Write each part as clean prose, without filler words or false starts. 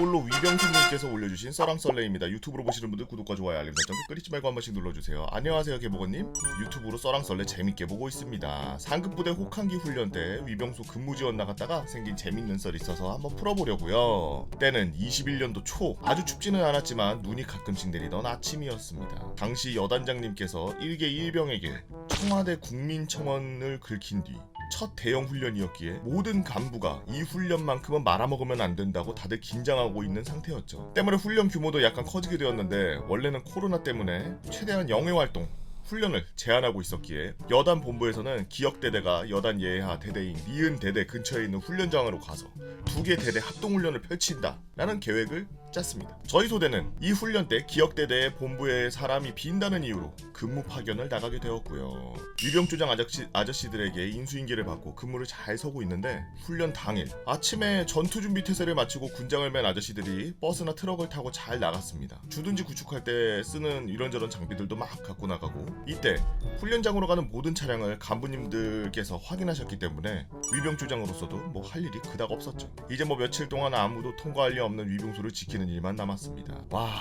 나홀로 위병수님께서 올려주신 썰랑썰레입니다. 유튜브로 보시는 분들 구독과 좋아요 알림 설정 댓글 잊지 말고 한 번씩 눌러주세요. 안녕하세요 개보건님. 유튜브로 썰랑썰레 재밌게 보고 있습니다. 상급부대 혹한기 훈련 때 위병소 근무지원 나갔다가 생긴 재밌는 썰이 있어서 한번 풀어보려고요. 때는 21년도 초 아주 춥지는 않았지만 눈이 가끔씩 내리던 아침이었습니다. 당시 여단장님께서 1개 1병에게 청와대 국민청원을 긁힌 뒤 첫 대형 훈련이었기에 모든 간부가 이 훈련만큼은 말아먹으면 안 된다고 다들 긴장하고 있는 상태였죠. 때문에 훈련 규모도 약간 커지게 되었는데 원래는 코로나 때문에 최대한 영해 활동 훈련을 제한하고 있었기에 여단 본부에서는 기역대대가 여단 예하 대대인 니은 대대 근처에 있는 훈련장으로 가서 2개 대대 합동훈련을 펼친다 라는 계획을 짰습니다. 저희 소대는 이 훈련 때 기역대대의 본부에 사람이 빈다는 이유로 근무 파견을 나가게 되었고요. 위병조장 아저씨들에게 인수인계를 받고 근무를 잘 서고 있는데 훈련 당일 아침에 전투준비 태세를 마치고 군장을 맨 아저씨들이 버스나 트럭을 타고 잘 나갔습니다. 주둔지 구축할 때 쓰는 이런저런 장비들도 막 갖고 나가고 이때 훈련장으로 가는 모든 차량을 간부님들께서 확인하셨기 때문에 위병조장으로서도 뭐 할 일이 그닥 없었죠. 이제 뭐 며칠 동안 아무도 통과할 리 없는 위병소를 지키는 일만 남았습니다. 와,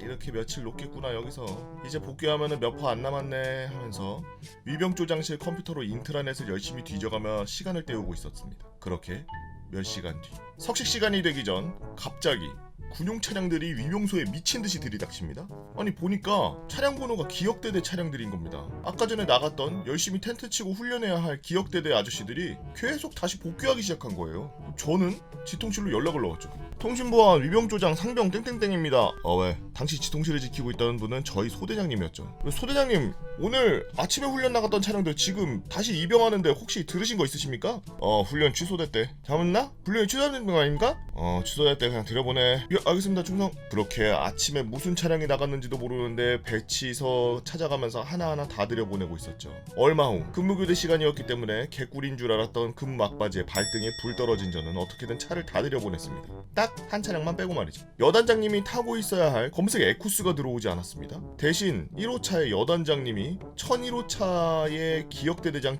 이렇게 며칠 놓겠구나. 여기서 이제 복귀하면은 몇 퍼 안 남았네 하면서 위병조장실 컴퓨터로 인트라넷을 열심히 뒤져가며 시간을 때우고 있었습니다. 그렇게 몇 시간 뒤 석식 시간이 되기 전 갑자기 군용 차량들이 위병소에 미친듯이 들이닥칩니다. 아니 보니까 차량 번호가 기역대대 차량들인 겁니다. 아까 전에 나갔던 열심히 텐트 치고 훈련해야 할 기역대대 아저씨들이 계속 다시 복귀하기 시작한 거예요. 저는 지통실로 연락을 넣었죠. 통신보안 위병조장 상병 땡땡땡입니다. 왜? 당시 지통실을 지키고 있던 분은 저희 소대장님이었죠. 소대장님, 오늘 아침에 훈련 나갔던 차량들 지금 다시 입영하는데 혹시 들으신 거 있으십니까? 훈련 취소됐대. 잘못나? 훈련이 취소된 거 아닙니까? 취소됐대. 그냥 들여보내. 예, 알겠습니다 충성. 그렇게 아침에 무슨 차량이 나갔는지도 모르는데 배치서 찾아가면서 하나하나 다 들여보내고 있었죠. 얼마 후 근무교대 시간이었기 때문에 개꿀인 줄 알았던 금 막바지에 발등에 불 떨어진 저는 어떻게든 차를 다 들여보냈습니다. 딱 한 차량만 빼고 말이죠. 여단장님이 타고 있어야 할 검색 에쿠스가 들어오지 않았습니다. 대신 1호차의 여단장님이 1001호차의 기역대대장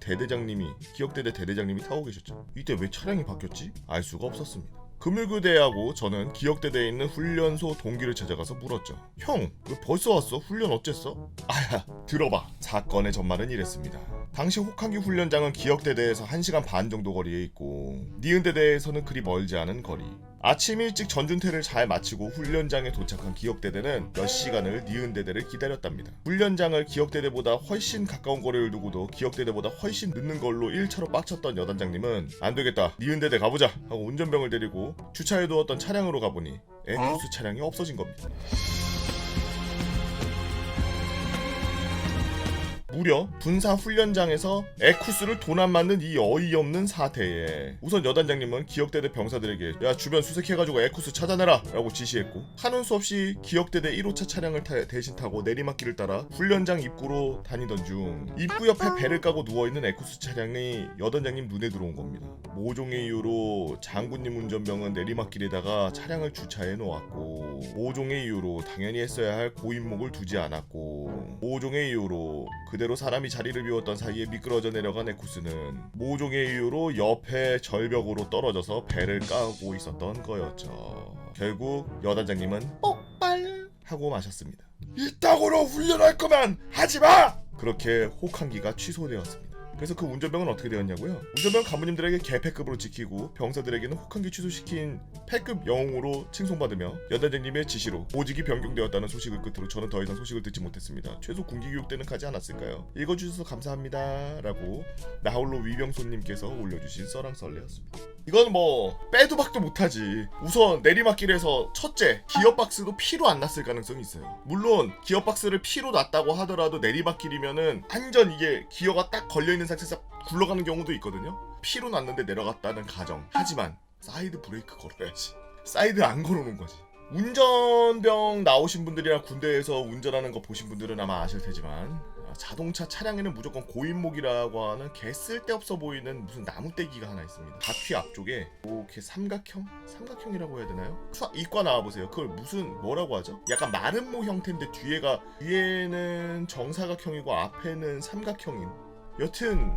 기역대대 대대장님이 타고 계셨죠. 이때 왜 차량이 바뀌었지? 알 수가 없었습니다. 금일교대하고 저는 기역대대에 있는 훈련소 동기를 찾아가서 물었죠. 형, 왜 벌써 왔어? 훈련 어쨌어? 아야, 들어봐. 사건의 전말은 이랬습니다. 당시 혹한기 훈련장은 기역대대에서 1시간 반 정도 거리에 있고 니은대대에서는 그리 멀지 않은 거리. 아침 일찍 전준태를 잘 마치고 훈련장에 도착한 기역대대는 몇 시간을 니은대대를 기다렸답니다. 훈련장을 기역대대보다 훨씬 가까운 거리를 두고도 기역대대보다 훨씬 늦는 걸로 1차로 빡쳤던 여단장님은 안되겠다, 니은대대 가보자 하고 운전병을 데리고 주차해두었던 차량으로 가보니 에쿠스 차량이 없어진 겁니다. 무려 분사 훈련장에서 에쿠스를 돈 안 맞는 이 어이없는 사태에 우선 여단장님은 기역대대 병사들에게 야 주변 수색해가지고 에쿠스 찾아내라 라고 지시했고 하는 수 없이 기역대대 1호차 차량을 대신 타고 내리막길을 따라 훈련장 입구로 다니던 중 입구 옆에 배를 까고 누워있는 에쿠스 차량이 여단장님 눈에 들어온 겁니다. 모종의 이유로 장군님 운전병은 내리막길에다가 차량을 주차해 놓았고 모종의 이유로 당연히 했어야 할 고인목을 두지 않았고 모종의 이유로 그대로 사람이 자리를 비웠던 사이에 미끄러져 내려간 에쿠스는 모종의 이유로 옆에 절벽으로 떨어져서 배를 까고 있었던 거였죠. 결국 여단장님은 폭발 하고 마셨습니다. 이따구로 훈련할 거면 하지마! 그렇게 혹한기가 취소되었습니다. 그래서 그 운전병은 어떻게 되었냐고요? 운전병 간부님들에게 개패급으로 지키고 병사들에게는 혹한기 취소시킨 패급 영웅으로 칭송받으며 여단장님의 지시로 보직이 변경되었다는 소식을 끝으로 저는 더 이상 소식을 듣지 못했습니다. 최소 군기교육 때는 가지 않았을까요? 읽어주셔서 감사합니다 라고 나홀로 위병소님께서 올려주신 썰랑썰레였습니다. 이건 뭐 빼도 박도 못하지. 우선 내리막길에서 첫째, 기어박스도 피로 안 났을 가능성이 있어요. 물론 기어박스를 피로 났다고 하더라도 내리막길이면은 완전 이게 기어가 딱 걸려있는 상태에서 굴러가는 경우도 있거든요. 피로 났는데 내려갔다는 가정. 하지만 사이드 브레이크 걸어야지. 사이드 안 걸어놓은 거지. 운전병 나오신 분들이랑 군대에서 운전하는 거 보신 분들은 아마 아실 테지만 자동차 차량에는 무조건 고인목이라고 하는 개 쓸데없어 보이는 무슨 나무떼기가 하나 있습니다. 바퀴 앞쪽에 이렇게 삼각형이라고 해야 되나요? 이과 나와보세요. 그걸 뭐라고 하죠? 약간 마름모 형태인데 뒤에는 정사각형이고 앞에는 삼각형인, 여튼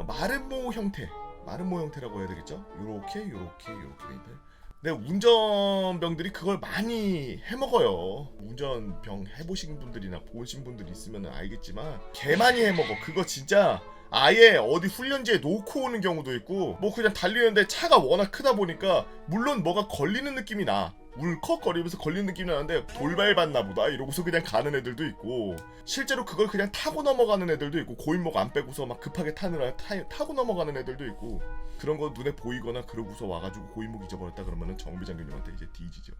마름모 형태라고 해야 되겠죠? 요렇게 돼 있는데 근데 운전병들이 그걸 많이 해먹어요. 운전병 해보신 분들이나 보신 분들이 있으면 알겠지만 개 많이 해먹어. 그거 진짜 아예 어디 훈련지에 놓고 오는 경우도 있고 뭐 그냥 달리는데 차가 워낙 크다 보니까 물론 뭐가 걸리는 느낌이 나. 울컥거리면서 걸리는 느낌이 나는데 돌발받나 보다 이러고서 그냥 가는 애들도 있고 실제로 그걸 그냥 타고 넘어가는 애들도 있고 고인목 안 빼고서 막 급하게 타느라 타고 넘어가는 애들도 있고 그런 거 눈에 보이거나 그러고서 와가지고 고인목 잊어버렸다 그러면은 정비장교님한테 이제 뒤지죠.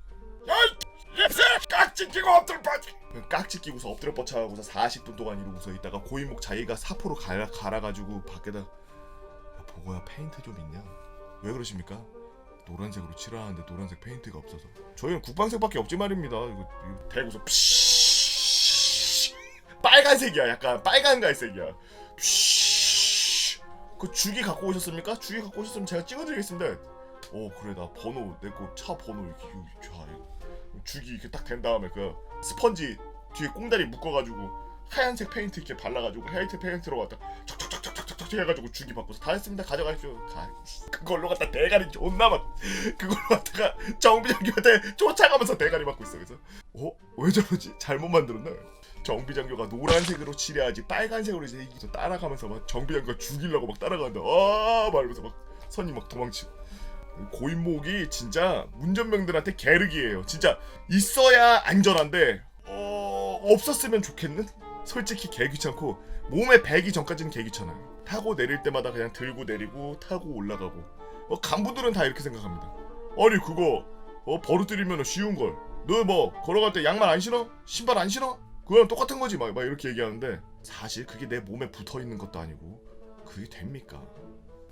깍지 끼고 엎드려 뻗쳐 깍지 끼고서 엎드려 뻗쳐가고서 40분 동안 이러고서 있다가 고인목 자기가 사포로 갈아가지고 밖에다 야, 보고야 페인트 좀 있냐? 왜 그러십니까? 노란색으로 칠하는데 노란색 페인트가 없어서 저희는 국방색밖에 없지 말입니다. 이거 대고서 빨간색이야. 약간 빨간 갈색이야. 그 주기 갖고 오셨습니까? 주기 갖고 오셨으면 제가 찍어드리겠습니다. 그래 나 번호 내 거 차 번호 이렇게 주기 이렇게 딱 된 다음에 그 스펀지 뒤에 꽁다리 묶어가지고 하얀색 페인트 이렇게 발라가지고 하얀색 페인트로 갖다 척척척척척척 해가지고 주기 바꿔서 다 했습니다. 가져가십시오. 그걸로 갖다 대가리 존나 막 그걸로 갖다가 정비장교한테 쫓아가면서 대가리 맞고 있어. 그래서 왜 저러지? 잘못 만들었나? 정비장교가 노란색으로 칠해야지 빨간색으로 이제 따라가면서 막 정비장교가 죽이려고 막 따라가는데 말하면서 막 선이 막 도망치고 고인목이 진짜 운전병들한테 계륵이에요. 진짜 있어야 안전한데 없었으면 좋겠는? 솔직히 개 귀찮고 몸에 배기 전까지는 개 귀찮아요. 타고 내릴 때마다 그냥 들고 내리고 타고 올라가고 간부들은 다 이렇게 생각합니다. 아니 그거 버릇들이면 쉬운걸. 너 뭐 걸어갈 때 양말 안 신어? 신발 안 신어? 그거랑 똑같은 거지 막 이렇게 얘기하는데 사실 그게 내 몸에 붙어있는 것도 아니고 그게 됩니까?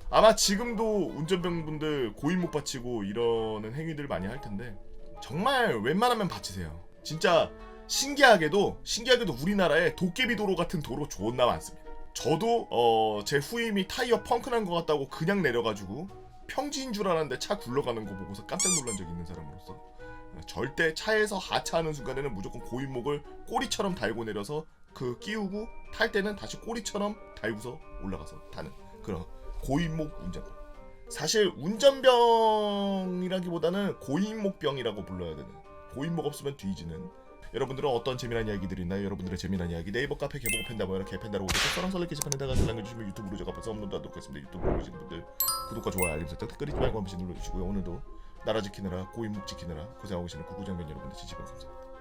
아마 지금도 운전병분들 고인목 바치고 이러는 행위들 많이 할 텐데 정말 웬만하면 바치세요. 진짜 신기하게도 우리나라에 도깨비 도로 같은 도로 존나 많습니다. 저도 제 후임이 타이어 펑크난 것 같다고 그냥 내려가지고 평지인 줄 알았는데 차 굴러가는 거 보고서 깜짝 놀란 적이 있는 사람으로서 절대 차에서 하차하는 순간에는 무조건 고인목을 꼬리처럼 달고 내려서 그 끼우고 탈 때는 다시 꼬리처럼 달고서 올라가서 타는 그런 고인목 운전병. 사실 운전병이라기보다는 고인목병이라고 불러야 되는, 고인목 없으면 뒤지는. 여러분들은 어떤 재미난 이야기들이 있나요? 여러분들의 재미난 이야기 네이버 카페 개보고 팬다모여라 개팬다로 오셔서 썰렁썰렁 게시판에다가 남겨주시면 유튜브로 제가 벌써 업로드하도록 하겠습니다. 유튜브로 보시는 분들 구독과 좋아요 알림 설정 끄리지 말고 한 번씩 눌러주시고요. 오늘도 나라 지키느라 고인목 지키느라 고생하고 계시는 구구장면 여러분들 지지번 감사합니다.